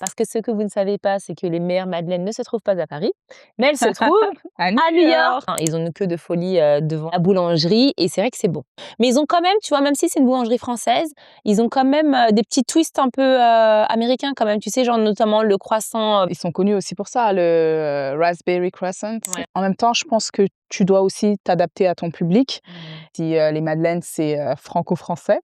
Parce que ce que vous ne savez pas, c'est que les meilleures madeleines ne se trouvent pas à Paris, mais elles se trouvent À New à New York. York. Ils ont une queue de folie devant la boulangerie et c'est vrai que c'est bon. Mais ils ont quand même, tu vois, même si c'est une boulangerie française, ils ont quand même des petits twists un peu américains quand même. Tu sais, genre notamment le croissant. Ils sont connus aussi pour ça, le raspberry croissant. Ouais. En même temps, je pense que tu dois aussi t'adapter à ton public. Si les madeleines, c'est franco-français,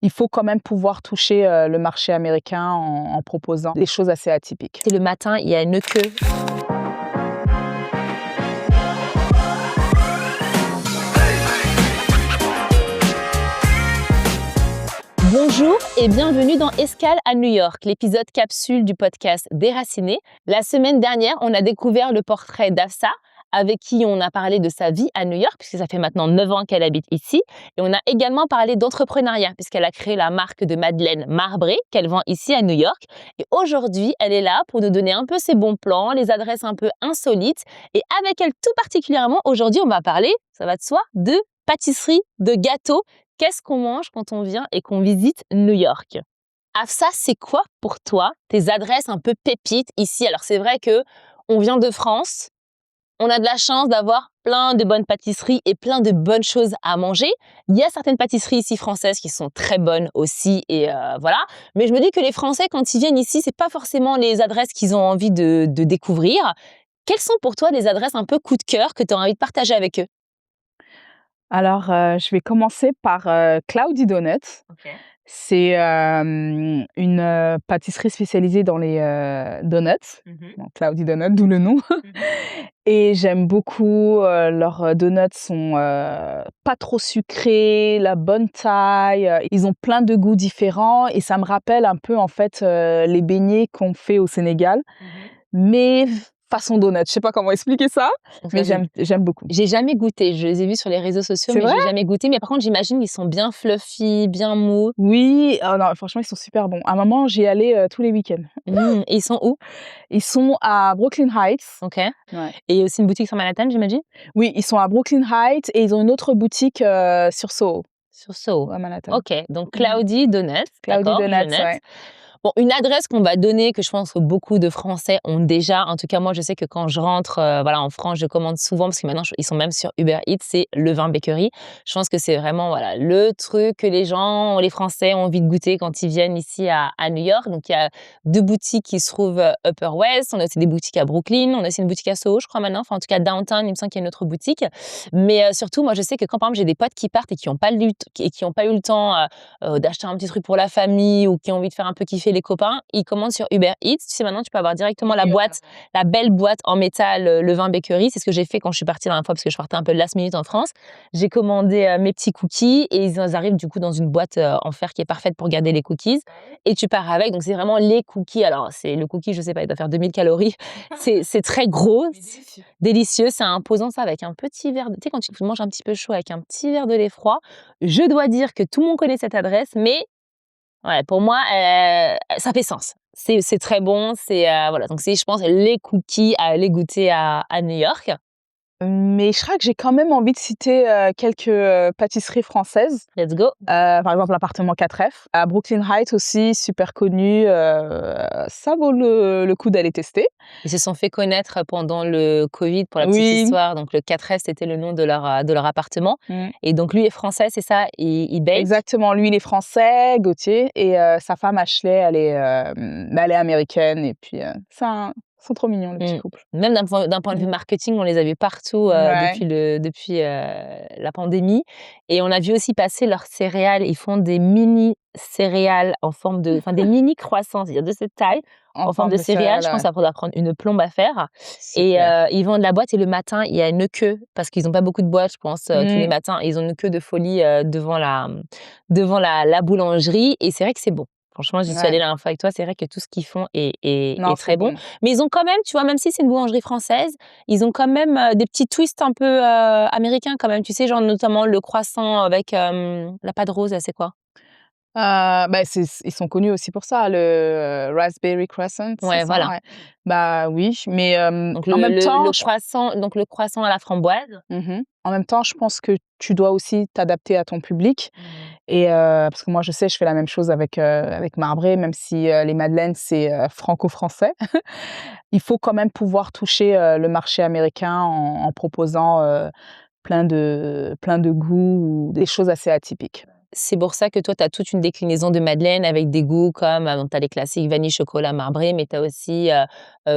il faut quand même pouvoir toucher le marché américain en proposant des choses assez atypiques. C'est le matin, il y a une queue. Bonjour et bienvenue dans Escale à New York, l'épisode capsule du podcast Déraciné. La semaine dernière, on a découvert le portrait d'Afsa, avec qui on a parlé de sa vie à New York, puisque ça fait maintenant 9 ans qu'elle habite ici. Et on a également parlé d'entrepreneuriat, puisqu'elle a créé la marque de madeleine Marbré, qu'elle vend ici à New York. Et aujourd'hui, elle est là pour nous donner un peu ses bons plans, les adresses un peu insolites. Et avec elle tout particulièrement, aujourd'hui, on va parler, ça va de soi, de pâtisserie, de gâteaux. Qu'est-ce qu'on mange quand on vient et qu'on visite New York? Afsa, c'est quoi pour toi tes adresses un peu pépites ici? Alors c'est vrai que on vient de France, on a de la chance d'avoir plein de bonnes pâtisseries et plein de bonnes choses à manger. Il y a certaines pâtisseries ici françaises qui sont très bonnes aussi et voilà. Mais je me dis que les Français, quand ils viennent ici, c'est pas forcément les adresses qu'ils ont envie de découvrir. Quelles sont pour toi les adresses un peu coup de cœur que tu as envie de partager avec eux? Alors, je vais commencer par Cloudy Donuts. C'est une pâtisserie spécialisée dans les donuts. Donc, Cloudy Donuts, d'où le nom. Et j'aime beaucoup, leurs donuts sont pas trop sucrés, la bonne taille, ils ont plein de goûts différents et ça me rappelle un peu en fait, les beignets qu'on fait au Sénégal, mais façon donut. Je sais pas comment expliquer ça, mais j'aime beaucoup. J'ai jamais goûté. Je les ai vus sur les réseaux sociaux, C'est mais vrai? j'ai jamais goûté. Mais par contre, j'imagine qu'ils sont bien fluffy, bien mous. Oui, oh non, franchement, ils sont super bons. À un moment, j'y allais tous les week-ends. Et ils sont où? Ils sont à Brooklyn Heights. OK. Ouais. Et il y a aussi une boutique sur Manhattan, j'imagine? Oui, ils sont à Brooklyn Heights et ils ont une autre boutique sur Soho, Sur Soho. à Manhattan. OK, donc Cloudy Donuts, Cloudy d'accord, je Donuts, note. ouais. Bon, une adresse qu'on va donner, que je pense que beaucoup de Français ont déjà. En tout cas, moi, je sais que quand je rentre voilà, en France, je commande souvent, parce que maintenant, ils sont même sur Uber Eats, c'est Le Vin Bakery. Je pense que c'est vraiment voilà, le truc que les gens, les Français ont envie de goûter quand ils viennent ici à New York. Donc, il y a 2 boutiques qui se trouvent Upper West. On a aussi des boutiques à Brooklyn. On a aussi une boutique à Soho, je crois maintenant. Enfin, en tout cas, Downtown, il me semble qu'il y a une autre boutique. Mais surtout, moi, je sais que quand, par exemple, j'ai des potes qui partent et qui n'ont pas, pas eu le temps d'acheter un petit truc pour la famille ou qui ont envie de faire un peu kiffer les copains, ils commandent sur Uber Eats. Tu sais, maintenant, tu peux avoir directement la boîte, la belle boîte en métal, Le Vin Bakery. C'est ce que j'ai fait quand je suis partie la dernière fois parce que je partais un peu de last minute en France. J'ai commandé mes petits cookies et ils arrivent du coup dans une boîte en fer qui est parfaite pour garder les cookies. Et tu pars avec. Donc, c'est vraiment les cookies. Alors, c'est le cookie, je sais pas, il doit faire 2000 calories. C'est très gros. Délicieux. C'est imposant ça avec un petit verre. Tu sais, quand tu manges un petit peu chaud avec un petit verre de lait froid, je dois dire que tout le monde connaît cette adresse, mais ouais, pour moi, ça fait sens. C'est très bon, voilà, donc c'est, je pense, les cookies à aller goûter à New York. Mais je crois que j'ai quand même envie de citer quelques pâtisseries françaises. Let's go. Par exemple, l'appartement 4F. À Brooklyn Heights aussi, super connu. Ça vaut le coup d'aller tester. Ils se sont fait connaître pendant le Covid, pour la petite Oui. histoire. Donc, le 4F, c'était le nom de leur appartement. Et donc, lui est français, c'est ça? Il bake? Exactement. Lui, il est français, Gauthier. Et sa femme, Ashley, elle est américaine. Et puis, ils sont trop mignons, le petit couple. Même d'un point de vue marketing, on les a vus partout Ouais. depuis la pandémie. Et on a vu aussi passer leurs céréales. Ils font des mini céréales enfin des mini croissants, c'est-à-dire de cette taille, en forme de céréales. Je pense que ça faudra prendre une plombe à faire. Et ils vendent la boîte et le matin, il y a une queue parce qu'ils n'ont pas beaucoup de boîtes, je pense, tous les matins. Et ils ont une queue de folie devant la boulangerie. Et c'est vrai que c'est bon. Franchement, j'y suis allée la dernière fois avec toi, c'est vrai que tout ce qu'ils font est très bon. Mais ils ont quand même, tu vois, même si c'est une boulangerie française, ils ont quand même des petits twists un peu américains quand même. Tu sais, genre notamment le croissant avec la pâte rose, là, c'est quoi? Ils sont connus aussi pour ça, le raspberry croissant, c'est Ouais, ça? voilà. Ouais. Bah oui, mais Donc en même temps, le croissant à la framboise. En même temps, je pense que tu dois aussi t'adapter à ton public. Et parce que moi, je sais, je fais la même chose avec Marbré, même si les madeleines, c'est franco-français. Il faut quand même pouvoir toucher le marché américain en proposant plein de goûts ou des choses assez atypiques. C'est pour ça que toi, tu as toute une déclinaison de madeleine avec des goûts comme, donc tu as les classiques vanille, chocolat, marbré, mais tu as aussi,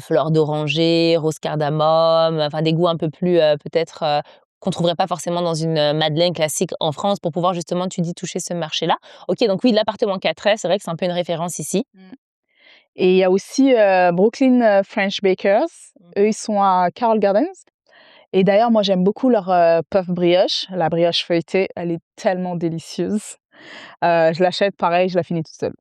fleur d'oranger, rose cardamome, enfin des goûts un peu plus, peut-être, qu'on trouverait pas forcément dans une, madeleine classique en France pour pouvoir justement, tu dis, toucher ce marché-là. OK, donc oui, l'appartement 4 c'est vrai que c'est un peu une référence ici. Mmh. Et il y a aussi Brooklyn French Bakers. Eux, ils sont à Carroll Gardens. Et d'ailleurs, moi, j'aime beaucoup leur puff brioche. La brioche feuilletée, elle est tellement délicieuse. Je l'achète, pareil, je la finis toute seule.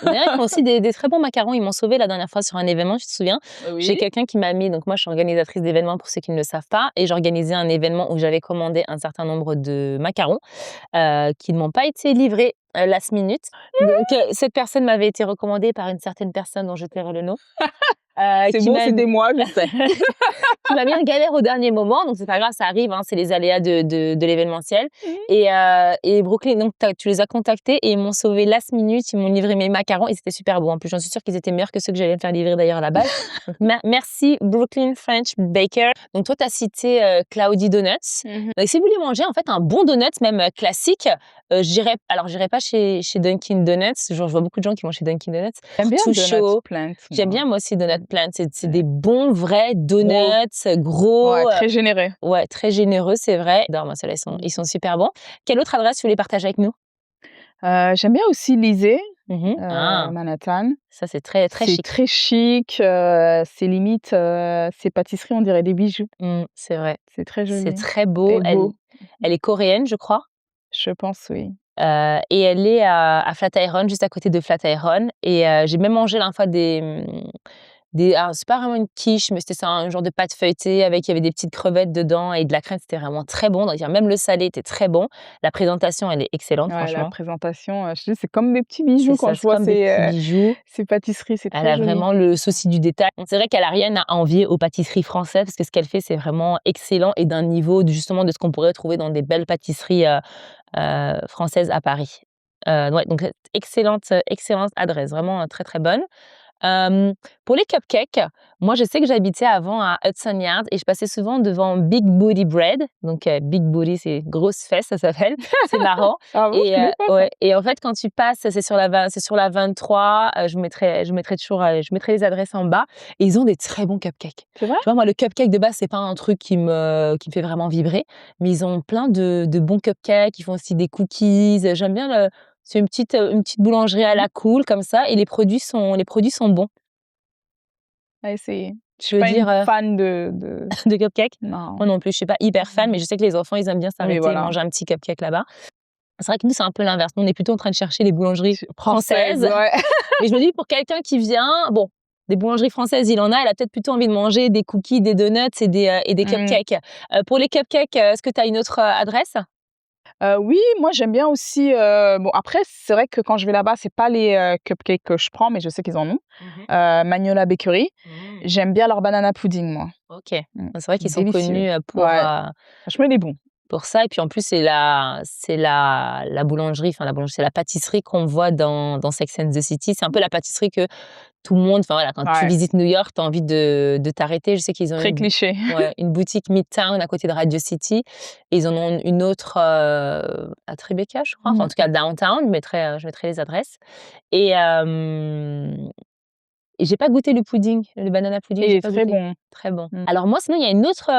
D'ailleurs, ils font aussi des très bons macarons. Ils m'ont sauvée la dernière fois sur un événement, tu te souviens? J'ai Oui. quelqu'un qui m'a mis donc moi, je suis organisatrice d'événements pour ceux qui ne le savent pas et j'organisais un événement où j'avais commandé un certain nombre de macarons, qui ne m'ont pas été livrés, last minute. Donc cette personne m'avait été recommandée par une certaine personne dont je tairai le nom, C'est qui bon, m'a c'était moi, je sais. qui m'a mis en galère au dernier moment, donc c'est pas grave, ça arrive, hein, c'est les aléas de l'événementiel. Mmh. Et Brooklyn, donc tu les as contactés et ils m'ont sauvé last minute, ils m'ont livré mes macarons et c'était super bon. En plus, j'en suis sûre qu'ils étaient meilleurs que ceux que j'allais me faire livrer d'ailleurs à la base. Donc merci Brooklyn French Baker. Donc toi, tu as cité Cloudy Donuts. Mmh. Donc si vous voulez manger en fait un bon donut, même classique, j'irai pas chez Dunkin' Donuts. Genre, je vois beaucoup de gens qui vont chez Dunkin' Donuts. J'aime bien Tout Donut chaud. Plant, J'aime moi. bien moi aussi Donut Plant. C'est Ouais. des bons vrais Gros. donuts Ouais, gros. très généreux. Ouais, très généreux, c'est vrai. J'adore moi ceux-là, ils sont super bons. Quelle autre adresse vous voulez partager avec nous? J'aime bien aussi Lisée, Mmh. Ah, Manhattan. ça c'est très, très C'est chic. très chic, c'est limite, ces pâtisseries, on dirait des bijoux. C'est vrai. C'est très C'est joli très beau. et beau. Elle est coréenne, je crois, Je pense, oui. et elle est à Flatiron, juste à côté de Flatiron et j'ai même mangé la dernière fois alors c'est pas vraiment une quiche, mais c'était ça, un genre de pâte feuilletée avec il y avait des petites crevettes dedans et de la crème, c'était vraiment très bon. Donc même le salé était très bon. La présentation, elle est excellente Ouais, la franchement. présentation, je te dis, c'est comme des petits C'est bijoux quand ça, je c'est vois comme des petits bijoux. ces pâtisseries, c'est Elle très a joli. vraiment le souci du détail. C'est vrai qu'elle a rien à envier aux pâtisseries françaises parce que ce qu'elle fait, c'est vraiment excellent et d'un niveau justement de ce qu'on pourrait trouver dans des belles pâtisseries françaises à Paris. Ouais, donc excellente adresse, vraiment très très bonne. Pour les cupcakes, moi je sais que j'habitais avant à Hudson Yards et je passais souvent devant Big Booty Bread. Donc Big Booty, c'est grosse fesse, ça s'appelle. C'est marrant. Ah bon? Je Et connais pas ça. ouais. Et en fait, quand tu passes, c'est sur la 23. Je mettrai les adresses en bas. Et ils ont des très bons cupcakes. C'est vrai? Tu vois, moi le cupcake de base, c'est pas un truc qui me fait vraiment vibrer, mais ils ont plein de bons cupcakes. Ils font aussi des cookies. J'aime bien le c'est une petite boulangerie à Mmh. la cool comme ça et les produits sont bons. À essayer. Je Je suis veux pas une dire, fan de de cupcakes? non. Moi non plus, je suis pas hyper fan, Mmh. mais je sais que les enfants, ils aiment bien Oui, s'arrêter et voilà. manger un petit cupcake là-bas. C'est vrai que nous, c'est un peu l'inverse. Nous, on est plutôt en train de chercher les boulangeries Française, françaises. ouais. Mais je me dis, pour quelqu'un qui vient, bon, des boulangeries françaises, il en a, elle a peut-être plutôt envie de manger des cookies, des donuts et des Mmh. cupcakes. Pour les cupcakes, est-ce que tu as une autre adresse? Oui, moi j'aime bien aussi, bon après c'est vrai que quand je vais là-bas, c'est pas les, cupcakes que je prends, mais je sais qu'ils en ont. Mmh. Magnolia Bakery. Mmh. J'aime bien leur banana pudding moi. OK. Mmh. C'est vrai qu'ils sont Délicieux. connus, Ouais, franchement il est bon. pour ça et puis en plus c'est la boulangerie, enfin la boulangerie, c'est la pâtisserie qu'on voit dans Sex and the City. C'est un peu la pâtisserie que tout le monde enfin voilà, quand tu Ouais, visites New York, tu as envie de t'arrêter. Je sais qu'ils ont très cliché. une boutique Midtown à côté de Radio City et ils en ont une autre, à Tribeca, je crois. Enfin en tout Mmh. cas downtown, je mettrai les adresses et et j'ai pas goûté le pudding, le banana pudding, Il j'ai est pas très goûté. bon. Très bon. Mmh. Alors moi, sinon, il y a une autre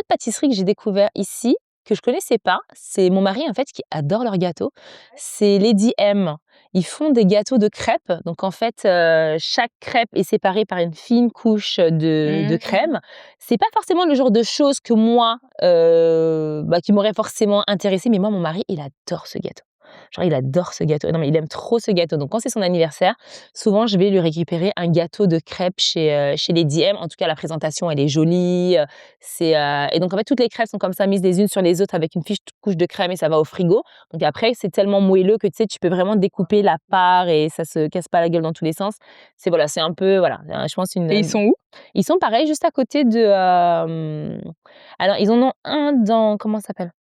pâtisserie que j'ai découvert ici, que je connaissais pas. C'est mon mari, en fait, qui adore leurs gâteaux. C'est Lady M. Ils font des gâteaux de crêpes. Donc, en fait, chaque crêpe est séparée par une fine couche de Mmh. crème. C'est pas forcément le genre de choses que moi, qui m'aurait forcément intéressée. Mais moi, mon mari, il adore ce gâteau. Genre, il adore ce gâteau. Non, mais il aime trop ce gâteau. Donc, quand c'est son anniversaire, souvent, je vais lui récupérer un gâteau de crêpes chez Lady M. En tout cas, la présentation, elle est jolie. Et donc, en fait, toutes les crêpes sont comme ça, mises les unes sur les autres avec une fiche couche de crème et ça va au frigo. Donc après, c'est tellement moelleux que tu sais, tu peux vraiment découper la part et ça se casse pas la gueule dans tous les sens. C'est un peu, voilà, je pense Et ils sont où? ils sont pareils juste à côté de. Alors, ils en ont un dans, comment ça s'appelle?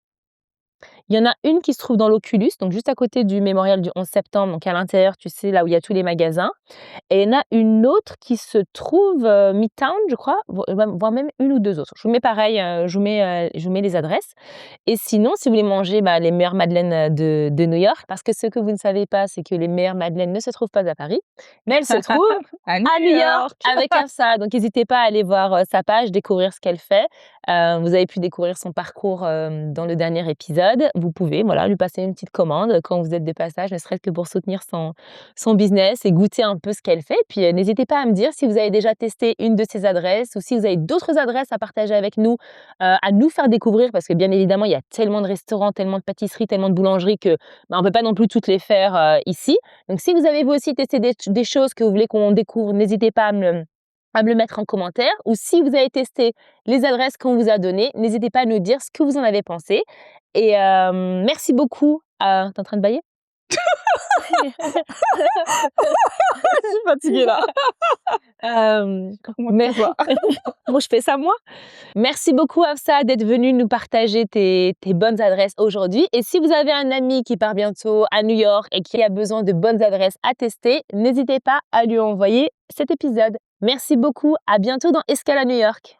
Il y en a une qui se trouve dans l'Oculus, donc juste à côté du mémorial du 11 septembre, donc à l'intérieur, tu sais, là où il y a tous les magasins. Et il y en a une autre qui se trouve Midtown, je crois, voire même une ou deux autres. Je vous mets pareil, je vous mets les adresses. Et sinon, si vous voulez manger les meilleures madeleines de New York, parce que ce que vous ne savez pas, c'est que les meilleures madeleines ne se trouvent pas à Paris, mais elles se trouvent À à New York avec Afsa. Donc, n'hésitez pas à aller voir sa page, découvrir ce qu'elle fait. Vous avez pu découvrir son parcours dans le dernier épisode. Vous pouvez lui passer une petite commande quand vous êtes de passage, ne serait-ce que pour soutenir son business et goûter un peu ce qu'elle fait. Puis, n'hésitez pas à me dire si vous avez déjà testé une de ces adresses ou si vous avez d'autres adresses à partager avec nous, à nous faire découvrir parce que bien évidemment, il y a tellement de restaurants, tellement de pâtisseries, tellement de boulangeries que on ne peut pas non plus toutes les faire ici. Donc, si vous avez vous aussi testé des choses que vous voulez qu'on découvre, n'hésitez pas à me le mettre en commentaire. Ou si vous avez testé les adresses qu'on vous a données, n'hésitez pas à nous dire ce que vous en avez pensé. Et merci beaucoup. T'es en train de bailler? Je suis fatiguée là. Mais moi, je fais ça moi. Merci beaucoup Afsa d'être venue nous partager tes bonnes adresses aujourd'hui. Et si vous avez un ami qui part bientôt à New York et qui a besoin de bonnes adresses à tester, n'hésitez pas à lui envoyer cet épisode. Merci beaucoup. À bientôt dans Escale à New York.